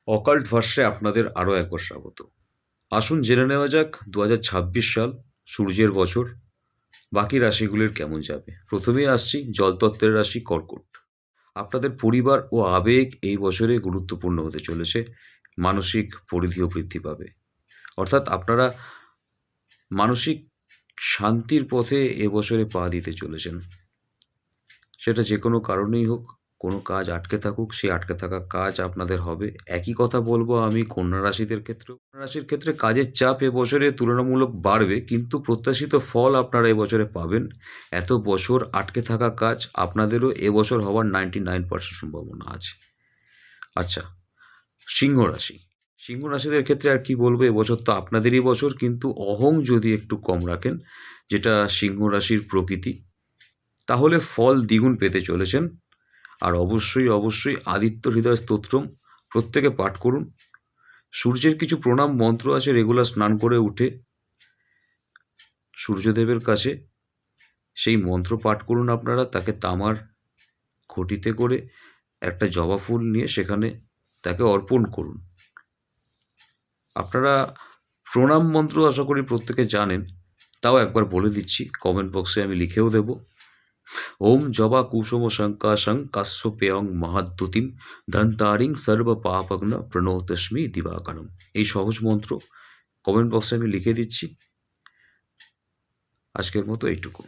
Occult ভার্সে আপনাদের আরও একবার স্বাগত। আসুন জেনে নেওয়া যাক 2026 সাল সূর্যের বছর বাকি রাশিগুলির কেমন যাবে। প্রথমেই আসছি জলতত্ত্বের রাশি কর্কট। আপনাদের পরিবার ও আবেগ এই বছরে গুরুত্বপূর্ণ হতে চলেছে। মানসিক পরিধিও বৃদ্ধি পাবে। অর্থাৎ আপনারা মানসিক শান্তির পথে এবছরে পা দিতে চলেছেন। সেটা যে কোনো কারণেই হোক, কোনো কাজ আটকে থাকুক, সেই আটকে থাকা কাজ আপনাদের হবে। একই কথা বলব আমি কন্যা রাশিদের ক্ষেত্রেও। কন্যা রাশির ক্ষেত্রে কাজের চাপ এবছরে তুলনামূলক বাড়বে, কিন্তু প্রত্যাশিত ফল আপনারা এবছরে পাবেন। এত বছর আটকে থাকা কাজ আপনাদেরও এবছর হওয়ার 99% সম্ভাবনা আছে। আচ্ছা, সিংহ রাশি। সিংহ রাশিদের ক্ষেত্রে আর কি বলবো, এবছর তো আপনাদেরই বছর, কিন্তু অহং যদি একটু কম রাখেন, যেটা সিংহ রাশির প্রকৃতি, তাহলে ফল দ্বিগুণ পেতে চলেছেন। আর অবশ্যই আদিত্য হৃদয় স্তোত্রম প্রত্যেকে পাঠ করুন। সূর্যের কিছু প্রণাম মন্ত্র আছে, রেগুলার স্নান করে উঠে সূর্যদেবের কাছে সেই মন্ত্র পাঠ করুন আপনারা। তাকে তামার ঘটিতে করে একটা জবা ফুল নিয়ে সেখানে তাকে অর্পণ করুন। আপনারা প্রণাম মন্ত্র আশা করি প্রত্যেকে জানেন, তাও একবার বলে দিচ্ছি, কমেন্ট বক্সে আমি লিখেও দেব। ওম জবা কুসুম শঙ্কাশং কাশ্যপেয়ং মহাদ্যুতিম ধন্তারিং সর্ব পাপগ্ন প্রণতস্মি দিবাকরম। এই সহজ মন্ত্র কমেন্ট বক্সে আমি লিখে দিচ্ছি। আজকের মতো এইটুকু।